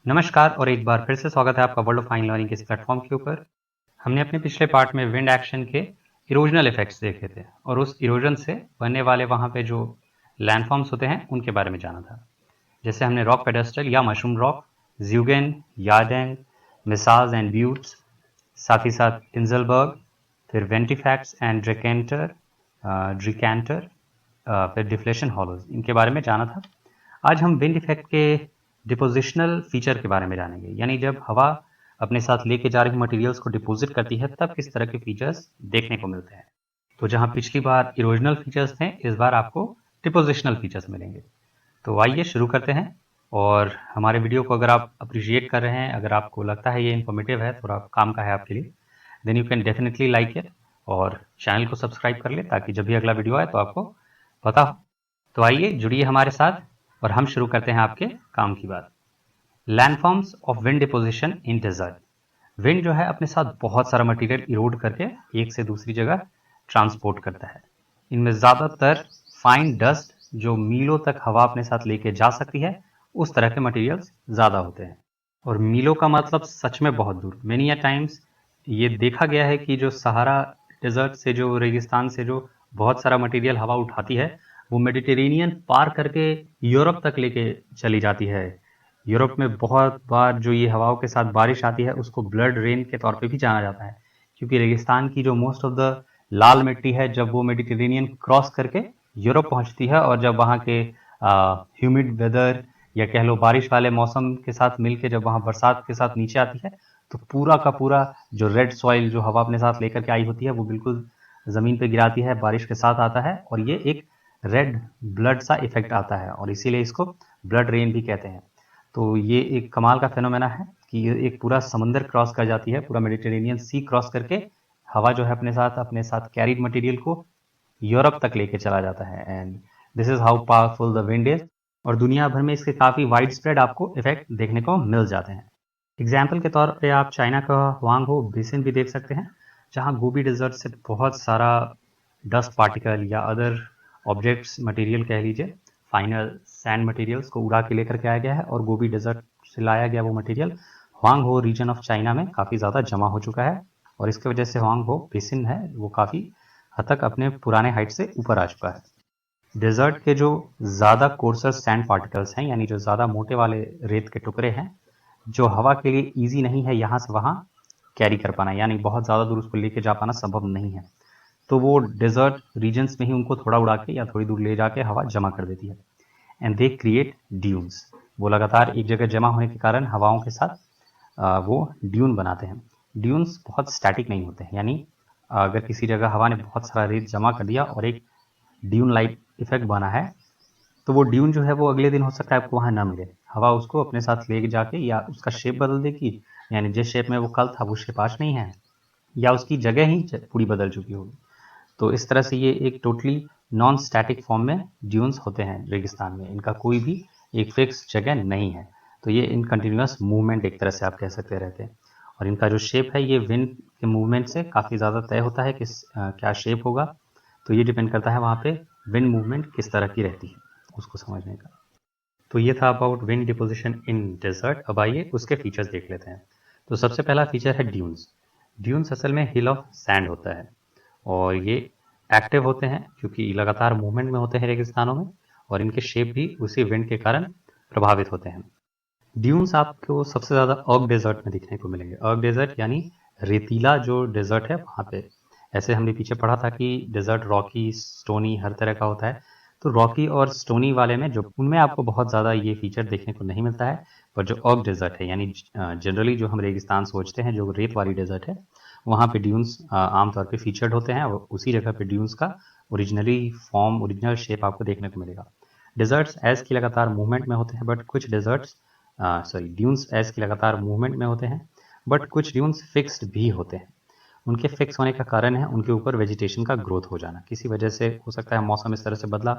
नमस्कार और एक बार फिर से स्वागत है आपका वर्ल्ड ऑफ फाइन लर्निंग के इस प्लेटफॉर्म के ऊपर। हमने अपने पिछले पार्ट में विंड एक्शन के इरोजनल इफेक्ट्स देखे थे और उस इरोजन से बनने वाले वहाँ पे जो लैंडफॉर्म्स होते हैं उनके बारे में जाना था। जैसे हमने रॉक पेडेस्टल या मशरूम रॉक, ज़्यूगेन, यार्डेन, मिसाज एंड ब्यूट्स, साथ ही साथ इंजलबर्ग, फिर वेंटिफैक्ट्स एंड ड्रिकैंटर, फिर डिफ्लेशन हॉलोज, इनके बारे में जाना था। आज हम विंड इफेक्ट के डिपोजिशनल फीचर के बारे में जानेंगे, यानी जब हवा अपने साथ लेके जा रही मटेरियल्स को डिपॉजिट करती है तब किस तरह के फीचर्स देखने को मिलते हैं। तो जहां पिछली बार इरोजनल फीचर्स थे, इस बार आपको डिपोजिशनल फीचर्स मिलेंगे। तो आइए शुरू करते हैं। और हमारे वीडियो को अगर आप अप्रिशिएट कर रहे हैं, अगर आपको लगता है ये इन्फॉर्मेटिव है, थोड़ा काम का है आपके लिए, then you can definitely like it और चैनल को सब्सक्राइब कर ले ताकि जब भी अगला वीडियो आए तो आपको पता हो। तो आइए जुड़िए हमारे साथ और हम शुरू करते हैं आपके काम की बात। Landforms of wind deposition in desert. Wind जो है अपने साथ बहुत सारा मटेरियल इरोड करके एक से दूसरी जगह ट्रांसपोर्ट करता है। इनमें ज़्यादातर फाइन डस्ट जो मीलों तक हवा अपने साथ लेके जा सकती है, उस तरह के मटेरियल्स ज़्यादा होते हैं। और मीलों का मतलब सच में बहुत दूर। मेनी अ टाइम्स ये देखा गया है कि जो सहारा डेजर्ट से, जो रेगिस्तान से जो बहुत सारा मटेरियल हवा उठाती है, वो मेडिटेरेनियन पार करके यूरोप तक लेके चली जाती है। यूरोप में बहुत बार जो ये हवाओं के साथ बारिश आती है उसको ब्लड रेन के तौर पे भी जाना जाता है, क्योंकि रेगिस्तान की जो मोस्ट ऑफ द लाल मिट्टी है, जब वो मेडिटेरेनियन क्रॉस करके यूरोप पहुंचती है और जब वहाँ के ह्यूमिड वेदर या कह लो बारिश वाले मौसम के साथ मिलके जब वहाँ बरसात के साथ नीचे आती है, तो पूरा का पूरा जो रेड सॉइल जो हवा अपने साथ लेकर के आई होती है वो बिल्कुल ज़मीन पे गिराती है, बारिश के साथ आता है और ये एक रेड ब्लड सा इफेक्ट आता है और इसीलिए इसको ब्लड रेन भी कहते हैं। तो ये एक कमाल का फेनोमेना है कि ये एक पूरा समंदर क्रॉस कर जाती है, पूरा मेडिटेरेनियन सी क्रॉस करके हवा जो है अपने साथ कैरीड मटेरियल को यूरोप तक लेके चला जाता है। And this is how powerful the wind is. और दुनिया भर में इसके काफ़ी वाइड स्प्रेड आपको इफेक्ट देखने को मिल जाते हैं। एग्जाम्पल के तौर पे आप चाइना का हुआंगहो बेसिन भी देख सकते हैं, जहाँ गोबी डेजर्ट से बहुत सारा डस्ट पार्टिकल या अदर ऑब्जेक्ट्स मटेरियल कह लीजिए, फाइनल सैंड मटेरियल्स को उड़ा के लेकर के आया गया है और गोबी डेजर्ट से लाया गया वो material Huang Ho region of China में काफ़ी ज़्यादा जमा हो चुका है और इसकी वजह से हुआंगहो बेसिन है वो काफ़ी हद तक अपने पुराने हाइट से ऊपर आ चुका है। डेजर्ट के जो ज़्यादा कोर्सर सैंड पार्टिकल्स हैं, यानी जो ज़्यादा मोटे वाले रेत के टुकड़े हैं, जो हवा के लिए ईजी नहीं है यहाँ से वहाँ कैरी कर पाना, यानी बहुत ज़्यादा दूर उसको लेके जा पाना संभव नहीं है, तो वो डेजर्ट रीजन्स में ही उनको थोड़ा उड़ा के या थोड़ी दूर ले जाके हवा जमा कर देती है। And they create dunes. वो लगातार एक जगह जमा होने के कारण हवाओं के साथ वो ड्यून बनाते हैं। ड्यून्स बहुत स्टैटिक नहीं होते हैं, यानी अगर किसी जगह हवा ने बहुत सारा रेत जमा कर दिया और एक ड्यून लाइट इफेक्ट बना है, तो वो ड्यून जो है वो अगले दिन हो सकता है आपको वहाँ ना मिले, हवा उसको अपने साथ ले जाके या उसका शेप बदल देगी, यानी जिस शेप में वो कल था वो शेप आज नहीं है या उसकी जगह ही पूरी बदल चुकी होगी। तो इस तरह से ये एक टोटली नॉन स्टैटिक फॉर्म में ड्यून्स होते हैं रेगिस्तान में, इनका कोई भी एक फिक्स जगह नहीं है। तो ये इन कंटिन्यूस मूवमेंट एक तरह से आप कह सकते रहते हैं और इनका जो शेप है ये विंड के मूवमेंट से काफ़ी ज़्यादा तय होता है कि क्या शेप होगा। तो ये डिपेंड करता है वहाँ पे विंड मूवमेंट किस तरह की रहती है, उसको समझने का। तो ये था about wind deposition in desert. अब आइए उसके फीचर्स देख लेते हैं। तो सबसे पहला फीचर है ड्यून्स। ड्यून्स असल में हिल ऑफ सैंड होता है और ये एक्टिव होते हैं क्योंकि लगातार मूवमेंट में होते हैं रेगिस्तानों में और इनके शेप भी उसी विंड के कारण प्रभावित होते हैं। ड्यून्स आपको सबसे ज़्यादा अर्क डेजर्ट में दिखने को मिलेंगे। अर्क डेजर्ट यानी रेतीला जो डेजर्ट है वहाँ पे। ऐसे हमने पीछे पढ़ा था कि डेजर्ट रॉकी, स्टोनी हर तरह का होता है, तो रॉकी और स्टोनी वाले में जो उनमें आपको बहुत ज़्यादा ये फीचर देखने को नहीं मिलता है, पर जो अर्क डेजर्ट है यानी जनरली जो हम रेगिस्तान सोचते हैं जो रेत वाली डेजर्ट है, वहाँ पे ड्यून्स आमतौर पे फीचर्ड होते हैं और उसी जगह पे ड्यून्स का ओरिजिनली फॉर्म, ओरिजिनल शेप आपको देखने को मिलेगा। डेजर्ट्स एज की लगातार मूवमेंट में होते हैं, बट कुछ डेजर्ट्स ड्यून्स एज की लगातार मूवमेंट में होते हैं, बट कुछ ड्यून्स फिक्स्ड भी होते हैं। उनके फिक्स होने का कारण है उनके ऊपर वेजिटेशन का ग्रोथ हो जाना। किसी वजह से हो सकता है मौसम इस तरह से बदला,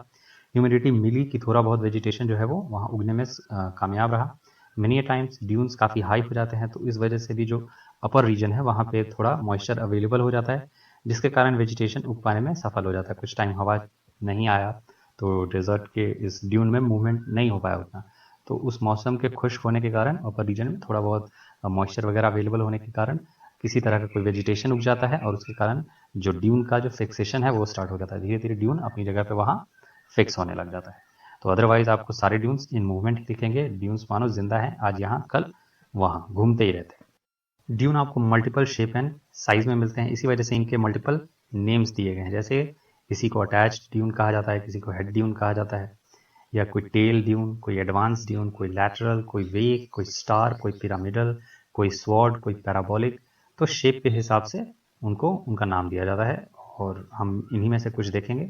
ह्यूमिडिटी मिली कि थोड़ा बहुत वेजिटेशन जो है वो वहाँ उगने में कामयाब रहा। मेनी टाइम्स ड्यून्स काफ़ी हाई हो जाते हैं, तो इस वजह से भी जो अपर रीजन है वहाँ पे थोड़ा मॉइस्चर अवेलेबल हो जाता है, जिसके कारण वेजिटेशन उग पाने में सफल हो जाता है। कुछ टाइम हवा नहीं आया तो डेजर्ट के इस ड्यून में मूवमेंट नहीं हो पाया उतना, तो उस मौसम के खुश्क होने के कारण अपर रीजन में थोड़ा बहुत मॉइस्चर वगैरह अवेलेबल होने के कारण किसी तरह का कोई वेजिटेशन उग जाता है और उसके कारण जो ड्यून का जो फिक्सेशन है वो स्टार्ट हो जाता है। धीरे धीरे ड्यून अपनी जगह पे वहाँ फिक्स होने लग जाता है। तो अदरवाइज आपको सारे ड्यून्स इन मूवमेंट ही दिखेंगे। ड्यून्स मानो जिंदा है, आज यहाँ कल वहाँ घूमते ही रहते हैं। ड्यून आपको मल्टीपल शेप एंड साइज में मिलते हैं, इसी वजह से इनके मल्टीपल नेम्स दिए गए हैं। जैसे किसी को अटैच्ड ड्यून कहा जाता है, किसी को हेड ड्यून कहा जाता है, या कोई टेल ड्यून, कोई एडवांस ड्यून, कोई लैटरल, कोई वेक, कोई स्टार, कोई पिरामिडल, कोई स्वॉर्ड, कोई पैराबोलिक। तो शेप के हिसाब से उनको उनका नाम दिया जाता है और हम इन्हीं में से कुछ देखेंगे।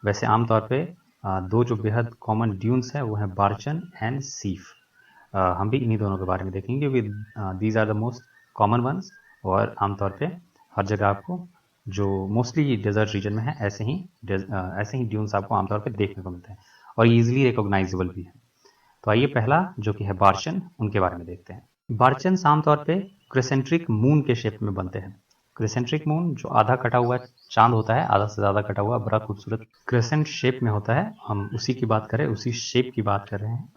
वैसे आमतौर पे दो जो बेहद कॉमन ड्यून्स हैं वो हैं बार्चन एंड सीफ। हम भी इन्हीं दोनों के बारे में देखेंगे क्योंकि these are the most common ones और आमतौर पे हर जगह आपको जो मोस्टली डेजर्ट रीजन में है ऐसे ही ड्यून्स आपको आमतौर पे देखने को मिलते हैं और ईजिली रिकॉग्नाइजेबल भी है। तो आइए पहला जो कि है बार्चन, उनके बारे में देखते हैं। बार्चन्स आमतौर पे क्रिसेंट्रिक मून के शेप में बनते हैं। क्रिसेंट्रिक मून जो आधा कटा हुआ चांद होता है, आधा से ज़्यादा कटा हुआ, बड़ा खूबसूरत क्रिसेंट शेप में होता है। हम उसी की बात करें, उसी शेप की बात कर रहे हैं।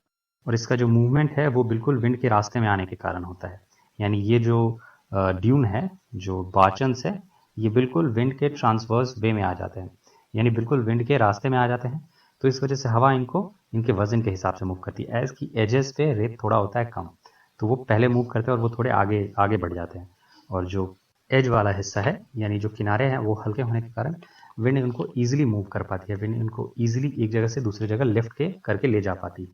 और इसका जो मूवमेंट है वो बिल्कुल विंड के रास्ते में आने के कारण होता है। यानी ये जो ड्यून है, जो बार्चन्स है, ये बिल्कुल विंड के ट्रांसवर्स वे में आ जाते हैं, यानी बिल्कुल विंड के रास्ते में आ जाते हैं। तो इस वजह से हवा इनको इनके वजन के हिसाब से मूव करती है। एज की एजेस पे रेत थोड़ा होता है कम, तो वो पहले मूव करते हैं और वो थोड़े आगे आगे बढ़ जाते हैं। और जो एज वाला हिस्सा है, यानी जो किनारे हैं, वो हल्के होने के कारण विंड उनको ईजिली मूव कर पाती है। विंड उनको ईजिली एक जगह से दूसरी जगह लिफ्ट के करके ले जा पाती है।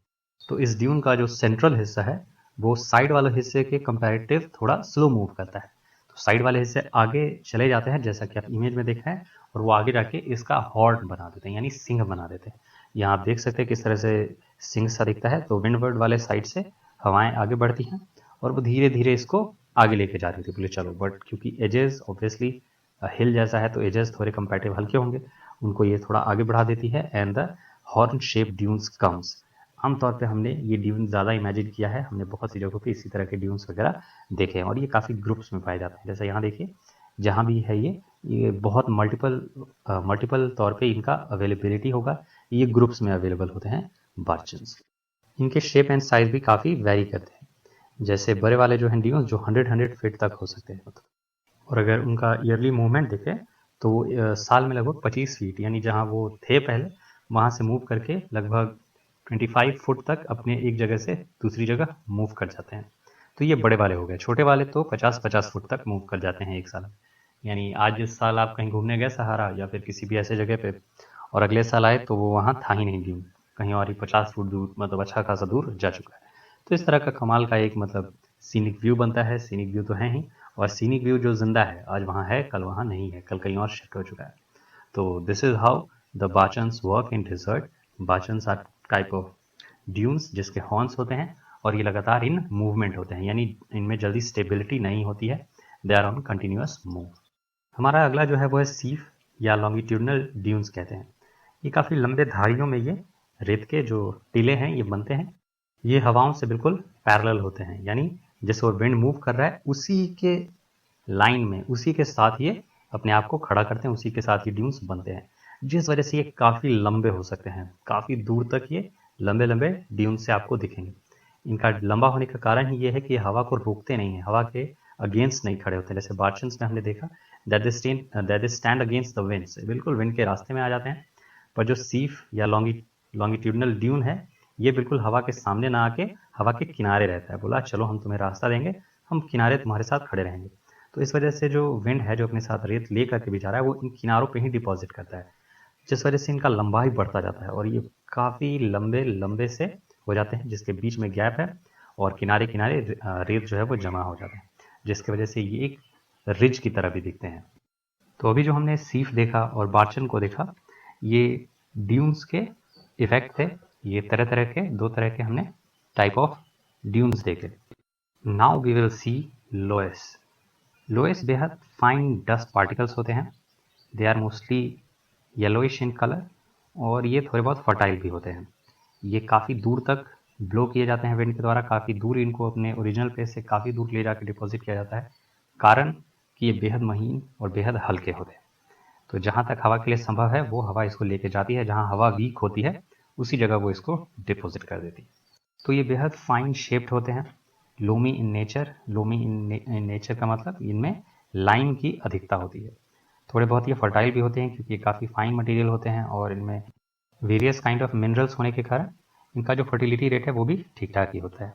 तो इस ड्यून का जो सेंट्रल हिस्सा है वो साइड वाले हिस्से के कंपैरेटिव थोड़ा स्लो मूव करता है। तो साइड वाले हिस्से आगे चले जाते हैं, जैसा कि आप इमेज में देख रहे हैं, और वो आगे जाके इसका हॉर्न बना देते हैं, यानी सिंह बना देते हैं। यहाँ आप देख सकते हैं किस तरह से सिंह सा दिखता है। तो विंडवर्ड वाले साइड से हवाएं आगे बढ़ती हैं और वो धीरे धीरे इसको आगे लेके जा रही थी, बोले चलो। बट क्योंकि एजेस ऑब्वियसली हिल जैसा है तो एजेस थोड़े कंपैरेटिव हल्के होंगे, उनको ये थोड़ा आगे बढ़ा देती है and the horn shape dunes comes. आमतौर पे हमने ये ड्यून ज़्यादा इमेजिन किया है, हमने बहुत सी जगहों पे इसी तरह के ड्यून्स वगैरह देखे हैं और ये काफ़ी ग्रुप्स में पाए जाते हैं। जैसे यहाँ देखिए, जहाँ भी है ये बहुत मल्टीपल तौर पे इनका अवेलेबिलिटी होगा। ये ग्रुप्स में अवेलेबल होते हैं बार्चन्स। इनके शेप एंड साइज भी काफ़ी वेरी करते हैं। जैसे बड़े वाले जो हैं ड्यून्स, जो 100 फीट तक हो सकते हैं मतलब। और अगर उनका ईयरली मूवमेंट देखें तो साल में लगभग 25 फीट, यानी जहाँ वो थे पहले वहाँ से मूव करके लगभग 25 फुट तक अपने एक जगह से दूसरी जगह मूव कर जाते हैं। तो ये बड़े वाले हो गए। छोटे वाले तो 50-50 फुट तक मूव कर जाते हैं एक साल। यानी आज इस साल आप कहीं घूमने गए सहारा या फिर किसी भी ऐसे जगह पे, और अगले साल आए तो वो वहाँ था ही नहीं ड्यून, कहीं और ही 50 फुट दूर, मतलब अच्छा खासा दूर जा चुका है। तो इस तरह का कमाल का एक मतलब सीनिक व्यू बनता है। सीनिक व्यू तो है ही, और सीनिक व्यू जो जिंदा है, आज वहाँ है कल वहाँ नहीं है, कल कहीं और शिफ्ट हो चुका है। तो this is how the barchans work in desert. Barchans are type of dunes जिसके हॉर्न्स होते हैं और ये लगातार इन मूवमेंट होते हैं, यानी इनमें जल्दी स्टेबिलिटी नहीं होती है। They are on continuous move. हमारा अगला जो है वो है सीफ या लॉन्गिट्यूडनल ड्यून्स कहते हैं। ये काफ़ी लंबे धारियों में ये रेत के जो टीले हैं ये बनते हैं। ये हवाओं से बिल्कुल पैरेलल होते हैं, यानी जैसे वो विंड मूव कर रहा है उसी के लाइन में, उसी के साथ ये अपने आप को खड़ा करते हैं, उसी के साथ ये ड्यून्स बनते हैं, जिस वजह से ये काफ़ी लंबे हो सकते हैं। काफ़ी दूर तक ये लंबे लंबे ड्यून्स से आपको दिखेंगे। इनका लंबा होने का कारण ही ये है कि हवा को रोकते नहीं है, हवा के अगेंस्ट नहीं खड़े होते। जैसे बार्चन्स में हमने देखा that they stand against the winds, बिल्कुल विंड के रास्ते में आ जाते हैं। पर जो सीफ या लॉन्गिट्यूडनल ड्यून है ये बिल्कुल हवा के सामने ना आके हवा के किनारे रहता है। बोला चलो हम तुम्हें रास्ता देंगे, हम किनारे तुम्हारे साथ खड़े रहेंगे। तो इस वजह से जो विंड है जो अपने साथ रेत ले करके भी जा रहा है वो इन किनारों पे ही डिपॉजिट करता है, जिस वजह से इनका लंबाई बढ़ता जाता है और ये काफ़ी लंबे लंबे से हो जाते हैं, जिसके बीच में गैप है और किनारे किनारे रेत जो है वो जमा हो जाता है, जिसकी वजह से ये एक रिज की तरह भी दिखते हैं। तो अभी जो हमने सीफ देखा और बार्चन को देखा, ये ड्यून्स के इफेक्ट थे। ये तरह तरह के, दो तरह के हमने टाइप ऑफ ड्यून्स देखे। Now we will see loess. Loess बेहद फाइन डस्ट पार्टिकल्स होते हैं। They are mostly yellowish in colour और ये थोड़े बहुत फर्टाइल भी होते हैं। ये काफ़ी दूर तक ब्लो किए जाते हैं विंड के द्वारा, काफ़ी दूर इनको अपने ओरिजिनल प्लेस से काफ़ी दूर ले जाकर डिपॉजिट किया जाता है, कारण कि ये बेहद महीन और बेहद हल्के होते हैं। तो जहाँ तक हवा के लिए संभव है वो हवा इसको लेके जाती है, जहाँ हवा वीक होती है उसी जगह वो इसको डिपॉजिट कर देती है। तो ये बेहद फाइन शेप्ड होते हैं। लोमी इन नेचर का मतलब इनमें लाइम की अधिकता होती है। थोड़े बहुत ये फर्टाइल भी होते हैं क्योंकि काफ़ी फाइन मटेरियल होते हैं और इनमें वेरियस काइंड ऑफ मिनरल्स होने के कारण इनका जो फर्टिलिटी रेट है वो भी ठीक ठाक ही होता है।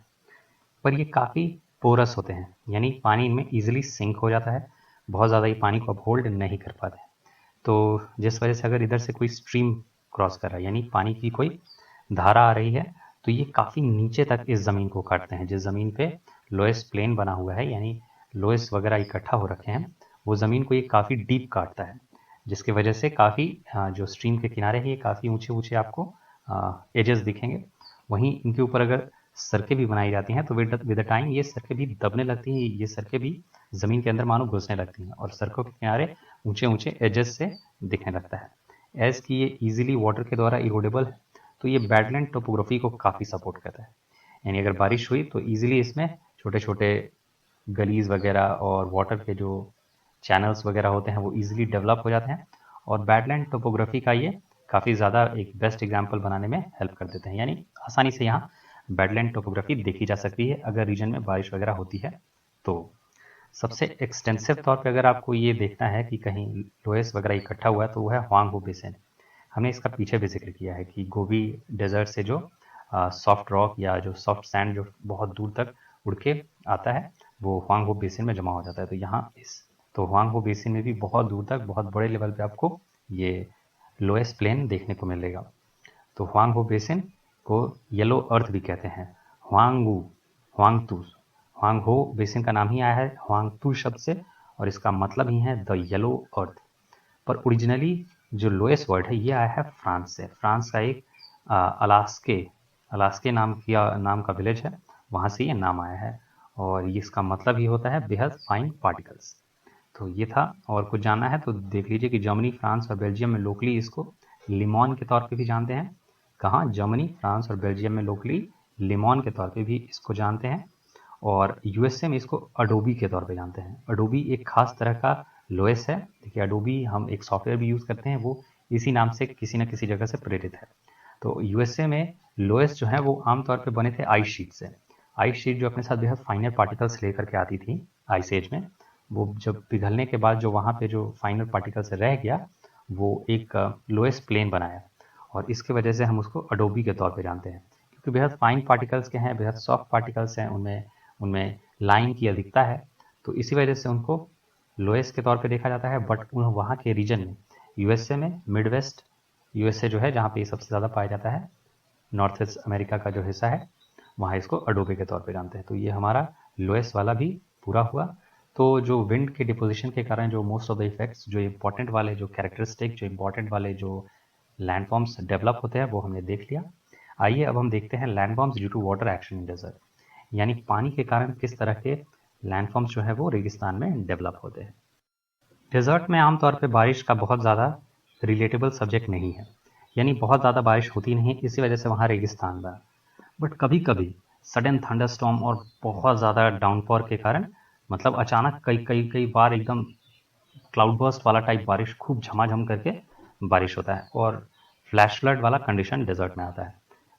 पर ये काफ़ी पोरस होते हैं, यानी पानी इनमें ईजिली सिंक हो जाता है, बहुत ज़्यादा ये पानी को अपहोल्ड नहीं कर पाते हैं। तो जिस वजह से अगर इधर से कोई स्ट्रीम क्रॉस कर रहा है, यानी पानी की कोई धारा आ रही है, तो ये काफ़ी नीचे तक इस ज़मीन को काटते हैं। जिस ज़मीन पे लोएस्ट प्लेन बना हुआ है, यानी लोएस्ट वगैरह इकट्ठा हो रखे हैं, वो ज़मीन को ये काफ़ी डीप काटता है, जिसकी वजह से काफ़ी जो स्ट्रीम के किनारे हैं ये काफ़ी ऊंचे ऊंचे आपको एजेस दिखेंगे। वहीं इनके ऊपर अगर सड़कें भी बनाई जाती हैं तो विद द टाइम ये सड़कें भी दबने लगती हैं, ये सड़कें भी ज़मीन के अंदर मानो घुसने लगती हैं और सड़कों के किनारे ऊंचे ऊंचे एजेस से दिखने लगता है। एज कि ये ईजिली वाटर के द्वारा इरोडेबल है, तो ये बैडलैंड टोपोग्राफी को काफ़ी सपोर्ट करता है। यानी अगर बारिश हुई तो ईजिली इसमें छोटे छोटे गलीज वगैरह और वाटर के जो चैनल्स वगैरह होते हैं वो ईजिली डेवलप हो जाते हैं और बैडलैंड टोपोग्राफी का ये काफ़ी ज़्यादा एक बेस्ट एग्जाम्पल बनाने में हेल्प कर देते हैं। यानी आसानी से यहाँ बैडलैंड टोपोग्राफी देखी जा सकती है अगर रीजन में बारिश वगैरह होती है तो। सबसे एक्सटेंसिव तौर पे अगर आपको ये देखना है कि कहीं लोएस्ट वगैरह इकट्ठा हुआ है तो वो है हुआंग बेसिन। हमने इसका पीछे भी जिक्र किया है कि गोबी डेजर्ट से जो सॉफ्ट रॉक या जो सॉफ्ट सैंड जो बहुत दूर तक उड़ के आता है वो हुआंग बेसिन में जमा हो जाता है। तो यहाँ तो हुआंग बेसिन में भी बहुत दूर तक बहुत बड़े लेवल पे आपको ये लोएस्ट प्लेन देखने को मिलेगा। तो हुआंग बेसिन को येलो अर्थ भी कहते हैं, हुआंगतू। हुआंग हो बेसिन का नाम ही आया है हुआंगतू शब्द से और इसका मतलब ही है द येलो अर्थ। पर ओरिजिनली जो लोएस्ट वर्ड है ये आया है फ्रांस से। फ्रांस का एक अलास्के नाम का विलेज है, वहाँ से ये नाम आया है और ये इसका मतलब ही होता है बेहद फाइन पार्टिकल्स। तो ये था, और कुछ जानना है तो देख लीजिए कि जर्मनी, फ्रांस और बेल्जियम में लोकली इसको लिमॉन के तौर पे भी जानते हैं। कहाँ? जर्मनी, फ्रांस और बेल्जियम में लोकली लिमॉन के तौर पे भी इसको जानते हैं और यूएसए में इसको अडोबी के तौर पे जानते हैं। अडोबी एक खास तरह का लोएस है। देखिए अडोबी हम एक सॉफ्टवेयर भी यूज़ करते हैं, वो इसी नाम से किसी न किसी जगह से प्रेरित है। तो यूएसए में लोएस जो है वो आमतौर पर बने थे आइस शीट से। आइस शीट जो अपने साथ बेहद फाइनर पार्टिकल्स लेकर के आती थी आइस एज में, वो जब पिघलने के बाद जो वहाँ पे जो फाइनल पार्टिकल्स रह गया वो एक लोएस्ट प्लेन बनाया और इसके वजह से हम उसको अडोबी के तौर पे जानते हैं, क्योंकि बेहद फाइन पार्टिकल्स के हैं, बेहद सॉफ्ट पार्टिकल्स हैं, उनमें लाइन की अधिकता है, तो इसी वजह से उनको लोएस्ट के तौर पे देखा जाता है। बट वहाँ के रीजन में यूएसए में मिड वेस्ट यूएसए जो है जहाँ पे ये सबसे ज़्यादा पाया जाता है, नॉर्थ ईस्ट अमेरिका का जो हिस्सा है वहाँ इसको अडोबे के तौर पे जानते हैं। तो ये हमारा लोएस्ट वाला भी पूरा हुआ। तो जो विंड के डिपोजिशन के कारण जो मोस्ट ऑफ द इफेक्ट्स जो इम्पोर्टेंट वाले जो कैरेक्टरिस्टिक जो इम्पोर्टेंट वाले जो लैंडफॉर्म्स डेवलप होते हैं वो हमने देख लिया। आइए अब हम देखते हैं landforms due to water action in desert, यानी पानी के कारण किस तरह के लैंडफॉर्म्स जो है वो रेगिस्तान में डेवलप होते हैं। डेजर्ट में आमतौर पे बारिश का बहुत ज़्यादा रिलेटेबल सब्जेक्ट नहीं है, यानी बहुत ज़्यादा बारिश होती नहीं है, इसी वजह से वहाँ रेगिस्तान बना। बट कभी कभी सडन थंडरस्टॉर्म और बहुत ज़्यादा डाउनपॉर के कारण, मतलब अचानक कई बार एकदम क्लाउड बर्स्ट वाला टाइप बारिश, खूब झमाझम करके बारिश होता है और फ्लैश फ्लड वाला कंडीशन डेजर्ट में आता है।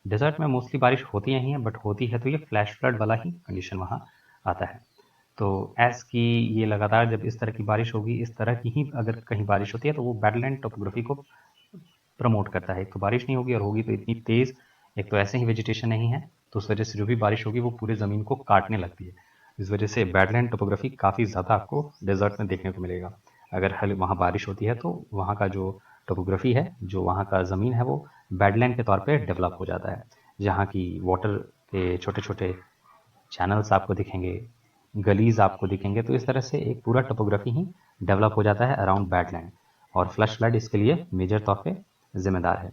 डेजर्ट में मोस्टली बारिश होती नहीं है, बट होती है तो ये फ्लैश फ्लड वाला ही कंडीशन वहाँ आता है। तो एज की ये लगातार जब इस तरह की बारिश होगी, इस तरह की ही अगर कहीं बारिश होती है तो वो बैडलैंड टोपोग्राफी को प्रमोट करता है। एक तो बारिश नहीं होगी और होगी तो इतनी तेज़, एक तो ऐसे ही वेजिटेशन नहीं है, तो उस वजह से जो भी बारिश होगी वो पूरे ज़मीन को काटने लगती है। इस वजह से बैडलैंड टोपोग्राफी काफ़ी ज़्यादा आपको डेजर्ट में देखने को मिलेगा। अगर हल वहाँ बारिश होती है तो वहाँ का जो टोपोग्राफी है, जो वहाँ का ज़मीन है, वो बैडलैंड के तौर पर डेवलप हो जाता है, जहाँ की वाटर के छोटे छोटे चैनल्स आपको दिखेंगे, गलीज आपको दिखेंगे। तो इस तरह से एक पूरा टोपोग्राफी ही डेवलप हो जाता है अराउंड बैडलैंड, और फ्लश फ्लड इसके लिए मेजर तौर पे जिम्मेदार है।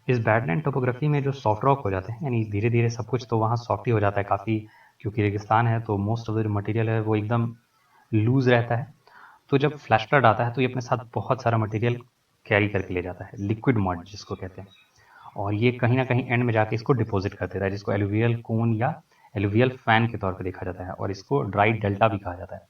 इस बैडलैंड टोपोग्राफी में जो सॉफ्ट रॉक हो जाते हैं, यानी धीरे धीरे सब कुछ तो वहाँ सॉफ्ट ही हो जाता है काफ़ी, क्योंकि रेगिस्तान है तो मोस्ट ऑफ द मटेरियल है वो एकदम लूज रहता है। तो जब फ्लैश फ्लड आता है तो ये अपने साथ बहुत सारा मटेरियल कैरी करके ले जाता है, लिक्विड मड जिसको कहते हैं, और ये कहीं ना कहीं एंड में जाके इसको डिपॉजिट कर देता है, जिसको एलुवियल कोन या एलुवियल फैन के तौर पे देखा जाता है, और इसको ड्राई डेल्टा भी कहा जाता है।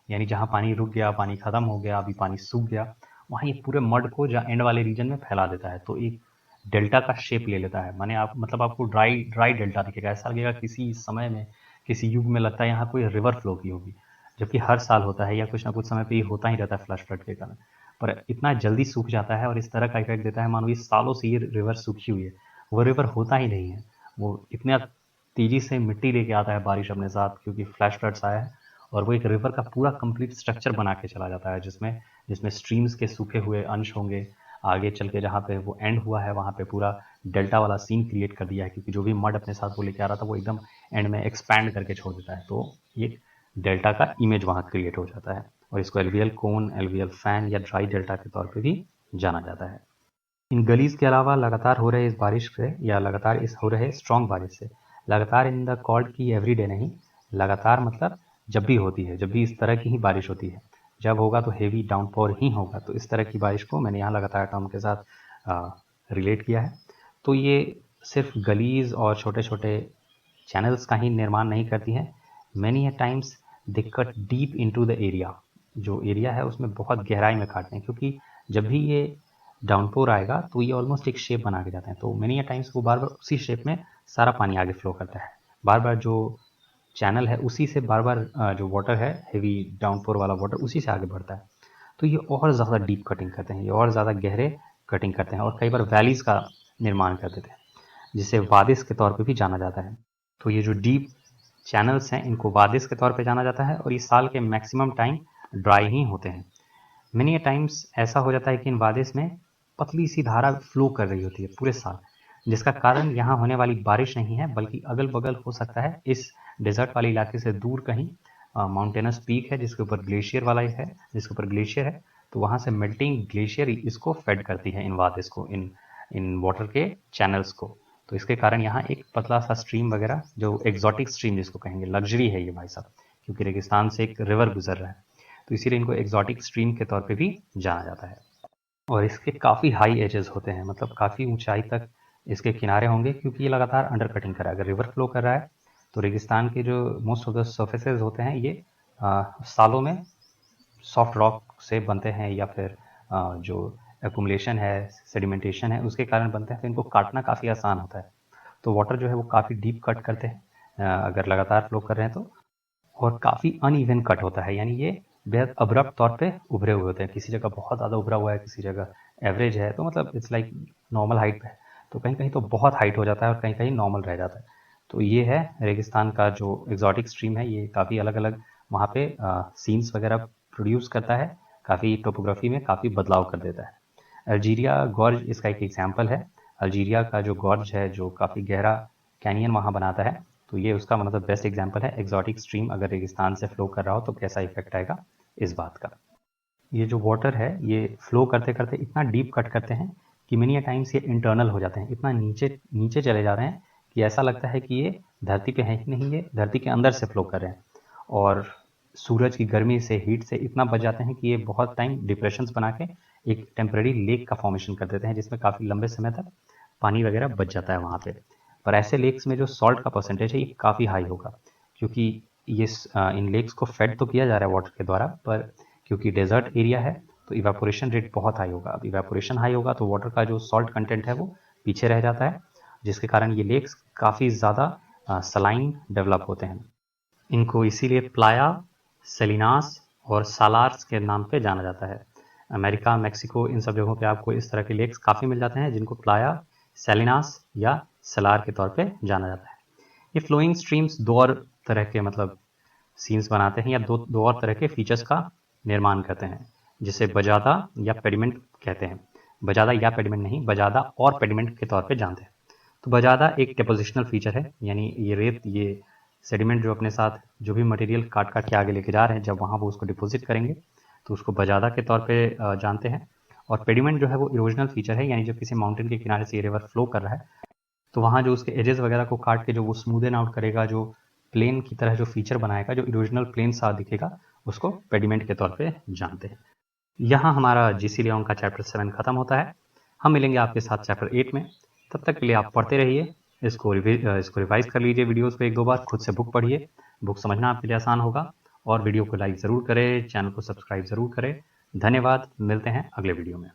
यानी जहाँ पानी रुक गया, पानी खत्म हो गया, अभी पानी सूख गया, वहाँ ये पूरे मड को जहाँ एंड वाले रीजन में फैला देता है। तो एक डेल्टा का शेप ले लेता है। माने आप मतलब आपको ड्राई ड्राई डेल्टा दिखेगा, ऐसा लगेगा किसी समय में, किसी युग में लगता है यहाँ कोई रिवर फ्लो की होगी, जबकि हर साल होता है या कुछ ना कुछ समय पे ये होता ही रहता है फ्लैश फ्लड के कारण, पर इतना जल्दी सूख जाता है और इस तरह का इफेक्ट देता है मानो ये सालों से ये रिवर सूखी हुई है। वो रिवर होता ही नहीं है, वो इतना तेजी से मिट्टी लेके आता है बारिश अपने साथ, क्योंकि फ्लैश फ्लड्स आया है, और वो एक रिवर का पूरा कंप्लीट स्ट्रक्चर बना के चला जाता है, जिसमें जिसमें स्ट्रीम्स के सूखे हुए अंश होंगे, आगे चल के जहाँ पे वो एंड हुआ है वहाँ पे पूरा डेल्टा वाला सीन क्रिएट कर दिया है, क्योंकि जो भी मड अपने साथ वो लेके आ रहा था वो एकदम एंड में एक्सपैंड करके छोड़ देता है, तो ये डेल्टा का इमेज वहाँ क्रिएट हो जाता है, और इसको एलवीएल कोन, एलवीएल फैन या ड्राई डेल्टा के तौर पे भी जाना जाता है। इन गलीज के अलावा लगातार हो रहे इस बारिश से या लगातार इस हो रहे स्ट्रॉन्ग बारिश से, लगातार इन द कॉल्ड की एवरीडे नहीं, लगातार मतलब जब भी होती है, जब भी इस तरह की ही बारिश होती है, जब होगा तो हेवी डाउनपोर ही होगा, तो इस तरह की बारिश को मैंने यहाँ लगातार टर्म के साथ रिलेट किया है। तो ये सिर्फ गलीज और छोटे छोटे चैनल्स का ही निर्माण नहीं करती है, many a times they cut deep into the area, जो एरिया है उसमें बहुत गहराई में काटते हैं, क्योंकि जब भी ये डाउनपोर आएगा तो ये ऑलमोस्ट एक शेप बना के जाते हैं, तो मेनी टाइम्स वो बार बार उसी शेप में सारा पानी आगे फ्लो करता है, बार बार जो चैनल है उसी से बार बार जो वाटर है हेवी डाउनपोर वाला वाटर उसी से आगे बढ़ता है, तो ये और ज़्यादा डीप कटिंग करते हैं, ये और ज़्यादा गहरे कटिंग करते हैं, और कई बार वैलीज़ का निर्माण कर देते हैं, जिसे वादिस के तौर पे भी जाना जाता है। तो ये जो डीप चैनल्स हैं इनको वादिस के तौर पे जाना जाता है, और ये साल के मैक्सिमम टाइम ड्राई ही होते हैं। मेनी टाइम्स ऐसा हो जाता है कि इन वादिस में पतली सी धारा फ्लो कर रही होती है पूरे साल, जिसका कारण यहाँ होने वाली बारिश नहीं है, बल्कि अगल बगल हो सकता है इस डेजर्ट वाले इलाके से दूर कहीं माउंटेनस पीक है जिसके ऊपर ग्लेशियर वाला है, जिसके ऊपर ग्लेशियर है, तो वहाँ से मेल्टिंग ग्लेशियर इसको फेड करती है इन वादिस को, इन वाटर के चैनल्स को, तो इसके कारण यहाँ एक पतला सा स्ट्रीम वगैरह, जो एग्जॉटिक स्ट्रीम जिसको कहेंगे, लग्जरी है ये भाई साहब, क्योंकि रेगिस्तान से एक रिवर गुजर रहा है, तो इसीलिए इनको एग्जॉटिक स्ट्रीम के तौर पे भी जाना जाता है। और इसके काफ़ी हाई एजेस होते हैं, मतलब काफ़ी ऊंचाई तक इसके किनारे होंगे, क्योंकि ये लगातार अंडर कटिंग कर रहा है। अगर रिवर फ्लो कर रहा है तो रेगिस्तान के जो मोस्ट ऑफ द सर्फेसेज होते हैं ये सालों में सॉफ्ट रॉक से बनते हैं, या फिर जो एकुमुलेशन है, सेडिमेंटेशन है, उसके कारण बनते हैं, तो इनको काटना काफ़ी आसान होता है, तो वाटर जो है वो काफ़ी डीप कट करते हैं अगर लगातार फ्लो कर रहे हैं तो, और काफ़ी अनइवन कट होता है, यानी ये बेहद अब्रप्ट तौर पे उभरे हुए होते हैं, किसी जगह बहुत ज़्यादा उभरा हुआ है, किसी जगह एवरेज है, तो मतलब इट्स लाइक नॉर्मल हाइट पे है, तो कहीं कहीं तो बहुत हाइट हो जाता है और कहीं कहीं नॉर्मल रह जाता है। तो ये है रेगिस्तान का जो एग्जॉटिक स्ट्रीम है, ये काफ़ी अलग अलग वहाँ पे सीन्स वगैरह प्रोड्यूस करता है, काफ़ी टोपोग्राफी में काफ़ी बदलाव कर देता है। अल्जीरिया गॉर्ज इसका एक एग्जाम्पल है। अल्जीरिया का जो गॉर्ज है, जो काफ़ी गहरा कैनियन वहाँ बनाता है, तो ये उसका मतलब बेस्ट एग्जाम्पल है, एग्जॉटिक स्ट्रीम अगर रेगिस्तान से फ्लो कर रहा हो तो कैसा इफेक्ट आएगा इस बात का। ये जो वाटर है ये फ्लो करते करते इतना डीप कट करते हैं कि मेनी टाइम्स ये इंटरनल हो जाते हैं, इतना नीचे नीचे चले जा रहे हैं कि ऐसा लगता है कि ये धरती पे है ही नहीं, ये धरती के अंदर से फ्लो कर रहे हैं, और सूरज की गर्मी से, हीट से इतना बच जाते हैं कि ये बहुत टाइम डिप्रेशंस बना के एक टेम्पररी लेक का फॉर्मेशन कर देते हैं, जिसमें काफ़ी लंबे समय तक पानी वगैरह बच जाता है वहाँ पे। पर ऐसे लेक्स में जो सॉल्ट का परसेंटेज है ये काफ़ी हाई होगा, क्योंकि ये इन लेक्स को फेड तो किया जा रहा है वाटर के द्वारा, पर क्योंकि डेजर्ट एरिया है तो इवेपोरेशन रेट बहुत हाई होगा। अब इवेपोरेशन हाई होगा तो वाटर का जो सॉल्ट कंटेंट है वो पीछे रह जाता है, जिसके कारण ये लेक्स काफ़ी ज़्यादा सलाइन डेवलप होते हैं। इनको इसीलिए प्लाया, सेलिनास और सालार्स के नाम पे जाना जाता है। अमेरिका, मेक्सिको, इन सब जगहों पे आपको इस तरह के लेक्स काफ़ी मिल जाते हैं, जिनको प्लाया, सेलिनास या सलार के तौर पे जाना जाता है। ये फ्लोइंग स्ट्रीम्स दो और तरह के मतलब सीन्स बनाते हैं, या दो और तरह के फीचर्स का निर्माण करते हैं, जिसे बजादा या पेडिमेंट कहते हैं। बजादा या पेडिमेंट नहीं, बजादा और पेडिमेंट के तौर पे जानते हैं। तो बजादा एक डिपोजिशनल फीचर है, यानी ये रेत, ये सेडिमेंट जो अपने साथ जो भी मटेरियल काट काट के आगे लेके जा रहे हैं, जब वहाँ वो उसको डिपॉजिट करेंगे तो उसको बजादा के तौर पे जानते हैं। और पेडिमेंट जो है वो इरोजनल फीचर है, यानी जब किसी माउंटेन के किनारे से ये रिवर फ्लो कर रहा है तो वहाँ जो उसके एजेस वगैरह को काट के जो वो स्मूदन आउट करेगा, जो प्लेन की तरह जो फीचर बनाएगा, जो इरोजनल प्लेन सा दिखेगा, उसको पेडिमेंट के तौर पे जानते हैं। यहाँ हमारा जीसी लियोंग का चैप्टर 7 खत्म होता है। हम मिलेंगे आपके साथ चैप्टर 8 में। तब तक के लिए आप पढ़ते रहिए, इसको रिवाइज कर लीजिए, वीडियोस को 1-2 बार खुद से बुक पढ़िए, बुक समझना आपके लिए आसान होगा। और वीडियो को लाइक ज़रूर करें, चैनल को सब्सक्राइब ज़रूर करें। धन्यवाद, मिलते हैं अगले वीडियो में।